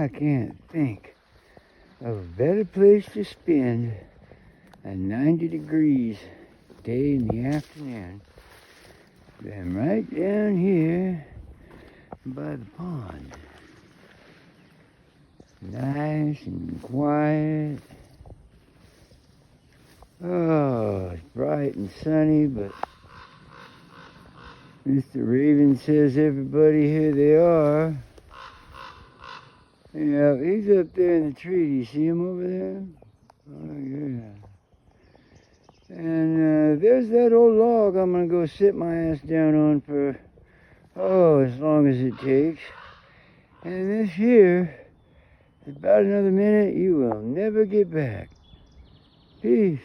I can't think of a better place to spend a 90 degrees day in the afternoon than right down here by the pond. Nice and quiet. Oh, it's bright and sunny, but Mr. Raven says everybody, here they are. Yeah, he's up there in the tree. Do you see him over there? Oh, yeah. And there's that old log I'm going to go sit my ass down on for, as long as it takes. And this here, about another minute, you will never get back. Peace.